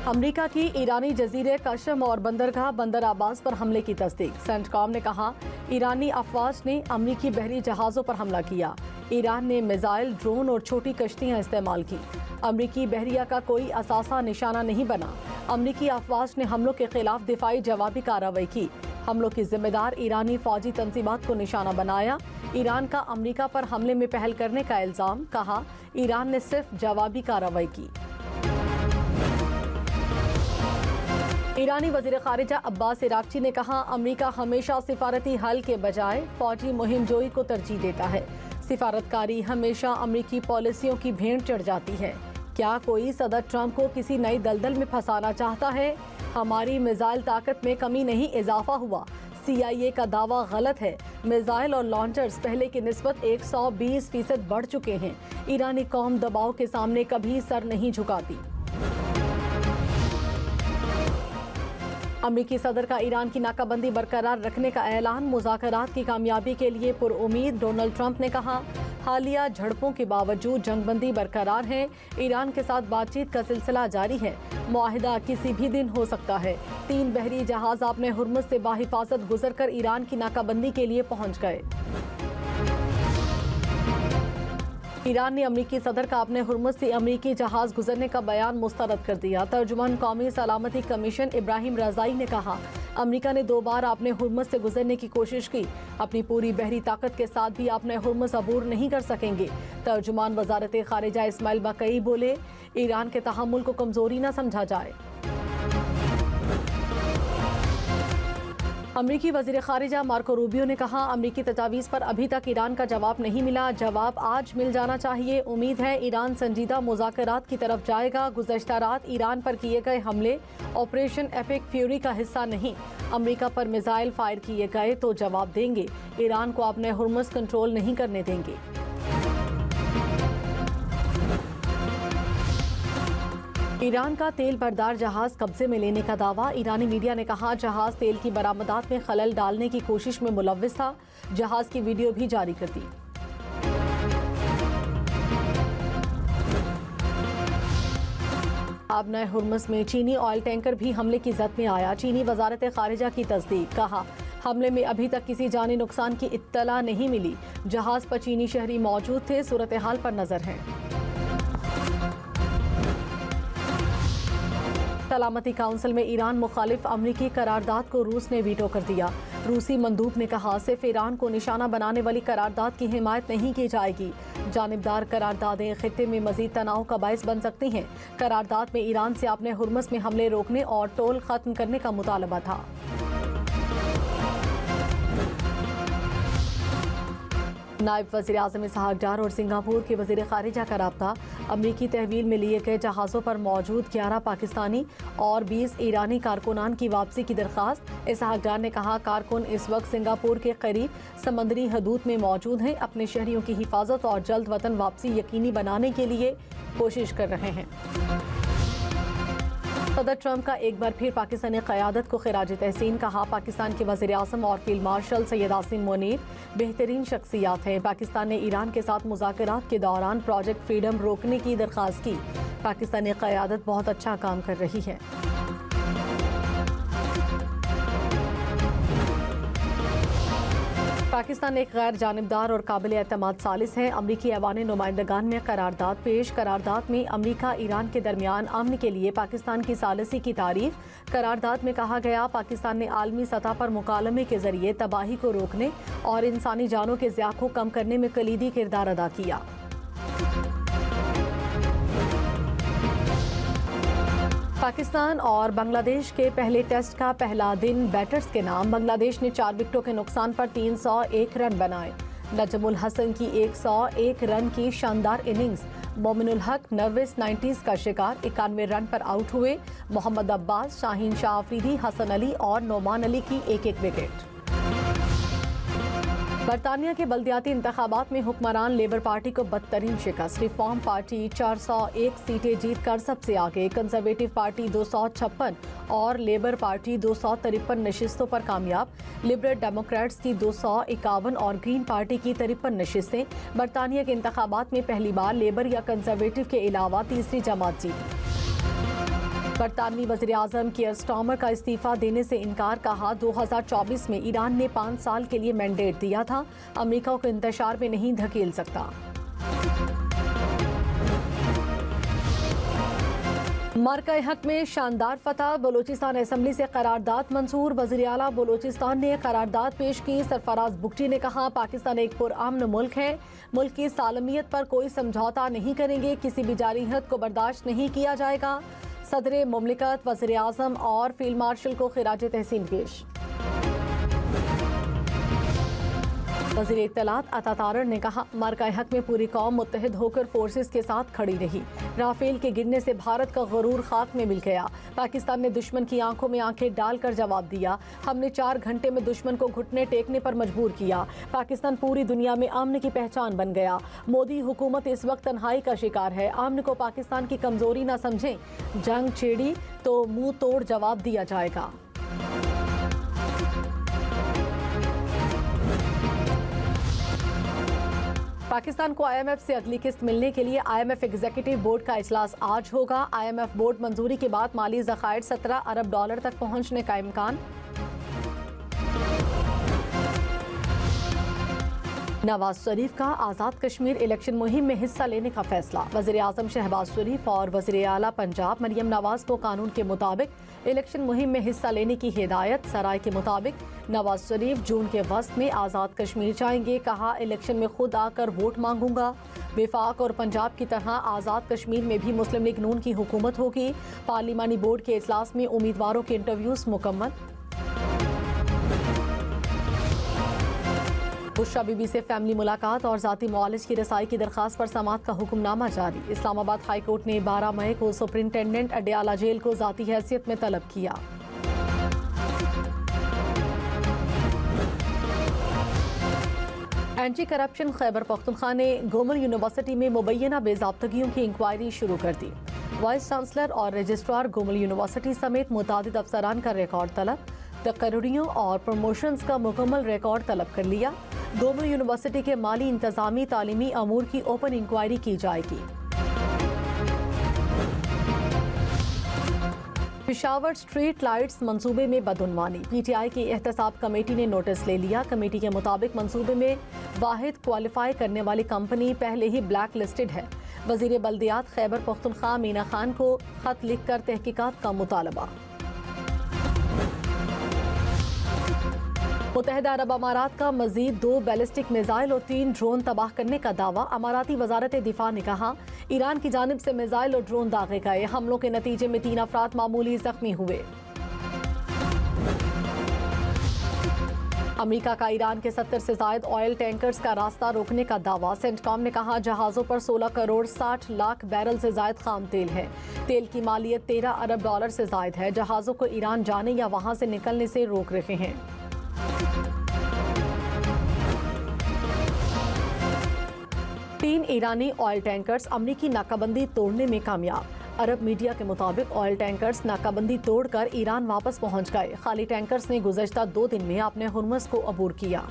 America की ईरानी जजीरे कशम और बंदरगाह बंदर अब्बास पर हमले की तस्दीक। सेंटकॉम ने कहा ईरानी अफवाज ने अमरीकी बहरी जहाज़ों पर हमला किया। ईरान ने मिसाइल, ड्रोन और छोटी कश्तियां इस्तेमाल की। अमरीकी बहरिया का कोई असासा निशाना नहीं बना। अमरीकी अफवाज ने हमलों के खिलाफ दिफाई जवाबी कार्रवाई की। हमलों की जिम्मेदार ईरानी फौजी तंजीमात को निशाना बनाया। ईरान का अमरीका पर हमले में पहल करने का इल्जाम। कहा ईरान ने सिर्फ जवाबी कार्रवाई की। ईरानी वज़ीर ख़ारिजा अब्बास इराक़ची ने कहा अमरीका हमेशा सिफारती हल के बजाय फौजी मुहिम जोई को तरजीह देता है। सिफारतकारी हमेशा अमरीकी पॉलिसियों की भेंट चढ़ जाती है। क्या कोई सदर ट्रंप को किसी नई दलदल में फंसाना चाहता है? हमारी मिसाइल ताकत में कमी नहीं, इजाफा हुआ। CIA का दावा गलत है। मिसाइल और लॉन्चर्स पहले की निस्बत 120% बढ़ चुके हैं। ईरानी कौम दबाव के सामने कभी सर नहीं झुकाती। अमरीकी सदर का ईरान की नाकाबंदी बरकरार रखने का ऐलान। मुज़ाकरात की कामयाबी के लिए पुरउम्मीद। डोनाल्ड ट्रंप ने कहा हालिया झड़पों के बावजूद जंगबंदी बरकरार है। ईरान के साथ बातचीत का सिलसिला जारी है। मुआहिदा किसी भी दिन हो सकता है। 3 बहरी जहाज आपने हुर्मुज़ से बाहिफाजत गुजरकर ईरान की नाकाबंदी के लिए पहुंच गए। ईरान ने अमरीकी सदर का अपने हुर्मुज़ से अमरीकी जहाज गुजरने का बयान मुस्तरद कर दिया। तर्जुमान कौमी सलामती कमीशन इब्राहिम रज़ाई ने कहा अमरीका ने 2 बार अपने हुर्मुज़ से गुजरने की कोशिश की। अपनी पूरी बहरी ताकत के साथ भी अपने हुर्मुज़ अबूर नहीं कर सकेंगे। तर्जुमान वज़ारत ख़ारिजा इस्माइल बकई बोले ईरान के तहम्मुल को कमज़ोरी न समझा जाए। अमरीकी वज़ीर ख़ारिजा मार्को रूबियो ने कहा अमरीकी तजावीज़ पर अभी तक ईरान का जवाब नहीं मिला। जवाब आज मिल जाना चाहिए। उम्मीद है ईरान संजीदा मुज़ाकरात की तरफ जाएगा। गुज़श्ता रात ईरान पर किए गए हमले ऑपरेशन एपिक फ्यूरी का हिस्सा नहीं। अमरीका पर मिसाइल फायर किए गए तो जवाब देंगे। ईरान को अपने हुर्मुज़ कंट्रोल नहीं करने देंगे। ईरान का तेल बरदार जहाज कब्जे में लेने का दावा। ईरानी मीडिया ने कहा जहाज तेल की बरामदात में खलल डालने की कोशिश में मुलव्विस था। जहाज की वीडियो भी जारी कर दी। अब नए हुर्मुज़ में चीनी ऑयल टैंकर भी हमले की जद में आया। चीनी वज़ारत ख़ारिजा की तस्दीक। कहा हमले में अभी तक किसी जानी नुकसान की इत्तला नहीं मिली। जहाज पर चीनी शहरी मौजूद थे। सूरत हाल पर नजर है। सलामती काउंसिल में ईरान मुखालिफ अमरीकी करारदाद को रूस ने वीटो कर दिया। रूसी मंदूब ने कहा सिर्फ ईरान को निशाना बनाने वाली करारदाद की हिमायत नहीं की जाएगी। जानिबदार करारदादें खित्ते में मजीद तनाव का बायस बन सकती हैं। करारदाद में ईरान से अपने हुर्मुज़ में हमले रोकने और टोल खत्म करने का मुतालबा था। नायब वज़ीर आज़म इसहाक डार और सिंगापुर के वज़ीर ख़ारिजा का राब्ता। अमरीकी तहवील में लिए गए जहाज़ों पर मौजूद 11 पाकिस्तानी और 20 ईरानी कारकुनान की वापसी की दरख्वास्त। इसहाक डार ने कहा कारकुन इस वक्त सिंगापुर के करीब समंदरी हदूद में मौजूद हैं। अपने शहरियों की हिफाजत और जल्द वतन वापसी यकीनी बनाने के लिए कोशिश कर रहे हैं। सदर ट्रंप का एक बार फिर पाकिस्तानी क़यादत को खिराज तहसीन। कहा पाकिस्तान के वज़ीर आज़म और फील्ड मार्शल सैयद आसिम मुनीर बेहतरीन शख्सियात हैं। पाकिस्तान ने ईरान के साथ मुज़ाकरात के दौरान प्रोजेक्ट फ्रीडम रोकने की दरख्वास्त की। पाकिस्तानी क़यादत बहुत अच्छा काम कर रही है। पाकिस्तान एक गैर जानिबदार और काबिल एतमाद सालिस है। अमरीकी ऐवान नुमाइंदगान में करारदाद पेश। करारदाद में अमरीका ईरान के दरमियान अमन के लिए पाकिस्तान की सालिसी की तारीफ। करारदाद में कहा गया पाकिस्तान ने आलमी सतह पर मुकालमे के जरिए तबाही को रोकने और इंसानी जानों के ज़िया को कम करने में कलीदी किरदार अदा किया। पाकिस्तान और बांग्लादेश के पहले टेस्ट का पहला दिन बैटर्स के नाम। बांग्लादेश ने 4 विकेटों के नुकसान पर 301 रन बनाए। नजमुल हसन की 101 रन की शानदार इनिंग्स। मोमिनुल हक नर्वस 90s का शिकार 91 रन पर आउट हुए। मोहम्मद अब्बास, शाहीन शाह अफरीदी, हसन अली और नोमान अली की एक विकेट। बरतानिया के बल्दियाती इंतखाबात में हुक्मरान लेबर पार्टी को बदतरीन शिकस्त। रिफॉर्म पार्टी 401 सीटें जीतकर सबसे आगे। कंजर्वेटिव पार्टी 256 और लेबर पार्टी 253 नशिस्तों पर कामयाब। लिबरल डेमोक्रेट्स की 251 और ग्रीन पार्टी की 53 नशिस्तें। बरतानिया के इंतखाबात में पहली बार लेबर या कंजर्वेटिव के अलावा तीसरी जमात जीती। बरतानवी वज़ीर-ए-आज़म कीयर स्टार्मर का इस्तीफा देने से इनकार, कहा 2024 में ईरान ने 5 साल के लिए मैंडेट दिया था, अमेरिका को इंतशार में नहीं धकेल सकता। मरकज़ हक में शानदार फतह, बलूचिस्तान असम्बली से करारदाद मंजूर। वज़ीर आला बलूचिस्तान ने करारदाद पेश की। सरफराज बुगटी ने कहा, पाकिस्तान एक पुरअमन मुल्क है, मुल्क की सालमियत पर कोई समझौता नहीं करेंगे, किसी भी जारहियत को बर्दाश्त नहीं किया जाएगा। सदर मुमलिकत, वज़ीर आज़म और फील्ड मार्शल को खिराज तहसीन पेश। वज़ीर इत्तलात अता तारर ने कहा, मरकज़ हक में पूरी कौम मुत्तहिद होकर फोर्सेस के साथ खड़ी रही। राफेल के गिरने से भारत का गरूर खाक में मिल गया। पाकिस्तान ने दुश्मन की आंखों में आंखें डालकर जवाब दिया। हमने 4 घंटे में दुश्मन को घुटने टेकने पर मजबूर किया। पाकिस्तान पूरी दुनिया में अमन की पहचान बन गया। मोदी हुकूमत इस वक्त तन्हाई का शिकार है। अमन को पाकिस्तान की कमजोरी न समझें, जंग छेड़ी तो मुंह तोड़ जवाब दिया जाएगा। पाकिस्तान को IMF से अगली किस्त मिलने के लिए IMF एग्जीक्यूटिव बोर्ड का इजलास आज होगा। IMF बोर्ड मंजूरी के बाद माली ज़खायर $17 अरब तक पहुंचने का इम्कान। नवाज शरीफ का आज़ाद कश्मीर इलेक्शन मुहिम में हिस्सा लेने का फैसला। वज़ीर आज़म शहबाज शरीफ और वज़ीर आला पंजाब मरियम नवाज को कानून के मुताबिक इलेक्शन मुहिम में हिस्सा लेने की हिदायत। सराय के मुताबिक नवाज शरीफ जून के वस्त में आज़ाद कश्मीर जाएंगे। कहा, इलेक्शन में खुद आकर वोट मांगूंगा। विफाक और पंजाब की तरह आज़ाद कश्मीर में भी मुस्लिम लीग नून की हुकूमत होगी। पार्लिमानी बोर्ड के इजलास में उम्मीदवारों के इंटरव्यूज मुकम्मल। बुशरा बीबी से फैमिली मुलाकात और ज़ाती मुआलिज की रसाई की दरख्वास्त पर समाअत का हुक्मनामा जारी। इस्लामाबाद हाई कोर्ट ने 12 मई को सुपरिंटेंडेंट अडयाला जेल को ज़ाती हैसियत में तलब किया। एंटी करप्शन खैबर पख्तूनख्वा ने गोमल यूनिवर्सिटी में मुबैना बेज़ाब्तगियों की इंक्वायरी शुरू कर दी। वाइस चांसलर और रजिस्ट्रार गोमल यूनिवर्सिटी समेत मुतादिद अफसरान का रिकॉर्ड तलब। तकर्रियों और प्रमोशंस का मुकम्मल रिकॉर्ड तलब कर लिया। गोमल यूनिवर्सिटी के माली इंतजामी तालीमी अमूर की ओपन इंक्वायरी की जाएगी। पेशावर स्ट्रीट लाइट्स मंसूबे में बदउनवानी। PTI की एहतसाब कमेटी ने नोटिस ले लिया। कमेटी के मुताबिक मंसूबे में वाहिद क्वालिफाई करने वाली कंपनी पहले ही ब्लैक लिस्टेड है। वज़ीर बल्दियात खैबर पख्तूनख्वा मीना खान को खत लिखकर तहकीकात का मुतालबा। मुत्तहिदा अरब अमारात का मजीद 2 बैलिस्टिक मिसाइल और 3 ड्रोन तबाह करने का दावा। अमाराती वजारत दिफा ने कहा, ईरान की जानिब से मिसाइल और ड्रोन दागे गए। हमलों के नतीजे में 3 अफराद मामूली जख्मी हुए। अमेरिका का ईरान के 70 से जायद ऑयल टैंकर्स का रास्ता रोकने का दावा। सेंटकॉम ने कहा, जहाज़ों पर 16 करोड़ 60 लाख बैरल से जायद खाम तेल है। तेल की मालियत $13 अरब से जायद है। जहाज़ों को ईरान जाने या वहां से निकलने से रोक रहे हैं। तीन ईरानी ऑयल टैंकर्स अमरीकी नाकाबंदी तोड़ने में कामयाब। अरब मीडिया के मुताबिक ऑयल टैंकर्स नाकाबंदी तोड़कर ईरान वापस पहुंच गए। खाली टैंकर्स ने गुज़श्ता 2 दिन में अपने हुर्मुज़ को अबूर किया।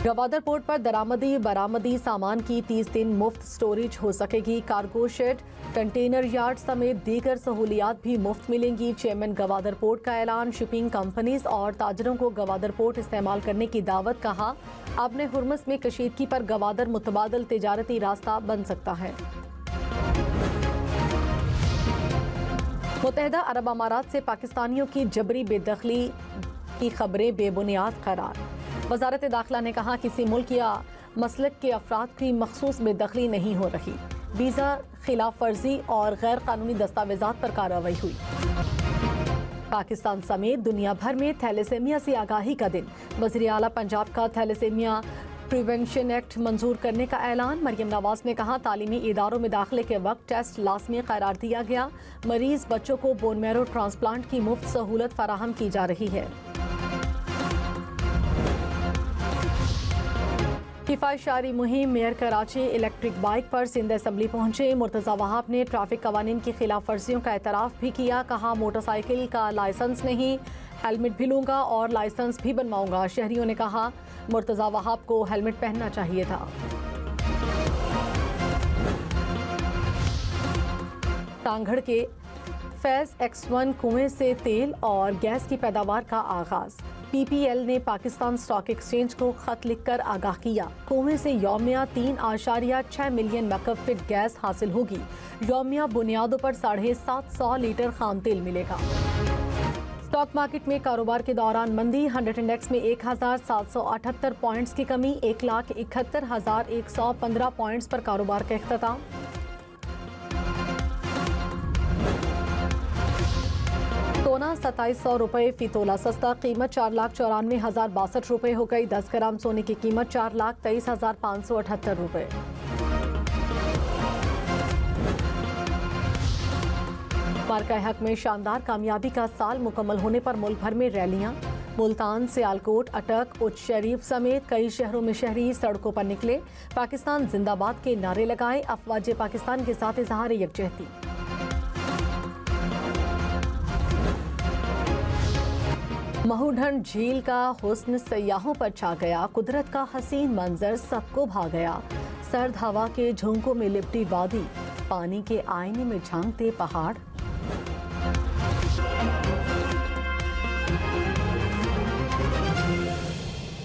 गवादर पोर्ट पर दरामदी बरामदी सामान की 30 दिन मुफ्त स्टोरेज हो सकेगी। कार्गो शेड, कंटेनर यार्ड समेत दीगर सहूलियात भी मुफ्त मिलेंगी। चेयरमैन गवादर पोर्ट का ऐलान। शिपिंग कंपनीज और ताजरों को गवादर पोर्ट इस्तेमाल करने की दावत। कहा, अपने हुर्मुज़ में कशीदगी पर गवादर मुतबादल तिजारती रास्ता बन सकता है। मुत्तहिदा अरब अमारात से पाकिस्तानियों की जबरी बेदखली की खबरें बेबुनियाद करार। वजारत दाखिला ने कहा, किसी मुल्क या मसलक के अफराद की मखसूस बेदखली नहीं हो रही। वीज़ा खिलाफ वर्जी और गैर कानूनी दस्तावेजात पर कार्रवाई हुई। पाकिस्तान समेत दुनिया भर में थैलेसेमिया से आगाही का दिन। वज़ीर आला पंजाब का थैलेसेमिया प्रिवेंशन एक्ट मंजूर करने का ऐलान। मरियम नवाज ने कहा, तालीमी इदारों में दाखिले के वक्त टेस्ट लाजमी करार दिया गया। मरीज बच्चों को बोन मैरो ट्रांसप्लांट की मुफ्त सहूलत फराहम की जा रही है। किफ़ायत मुहिम। मेयर कराची इलेक्ट्रिक बाइक पर सिंध असम्बली पहुंचे। मुर्तज़ा वहाब ने ट्रैफिक कवानीन की खिलाफ वर्जियों का एतराफ़ भी किया। कहा, मोटरसाइकिल का लाइसेंस नहीं, हेलमेट भी लूंगा और लाइसेंस भी बनवाऊंगा। शहरियों ने कहा, मुर्तज़ा वहाब को हेलमेट पहनना चाहिए था। तांगड़ के फैज X1 कुएं से तेल और गैस की पैदावार का आगाज। PPL ने पाकिस्तान स्टॉक एक्सचेंज को खत लिखकर आगाह किया, कुएं से यौमिया 3.6 मिलियन मैकअप फीट गैस हासिल होगी। यौमिया बुनियादों पर 750 लीटर खाम तेल मिलेगा। स्टॉक मार्केट में कारोबार के दौरान मंदी। 100 इंडेक्स में 1778 पॉइंट्स की कमी, 1,71,115 पॉइंट्स पर कारोबार का इख्तिताम। सोना 2700 रुपये फी तोला सस्ता, कीमत 4,94,062 रुपये हो गई। 10 ग्राम सोने की कीमत 4,23,578 रुपये। मार्का हक में शानदार कामयाबी का साल मुकम्मल होने पर मुल्क भर में रैलियां। मुल्तान, सियालकोट, अटक, उच्च शरीफ समेत कई शहरों में शहरी सड़कों पर निकले। पाकिस्तान जिंदाबाद के नारे लगाए। अफवाज पाकिस्तान के साथ इजहार यकजहती। महूढंड झील का हुस्न सयाहों पर छा गया। कुदरत का हसीन मंजर सबको भा गया। सर्द हवा के झोंकों में लिपटी वादी, पानी के आईने में झांकते पहाड़।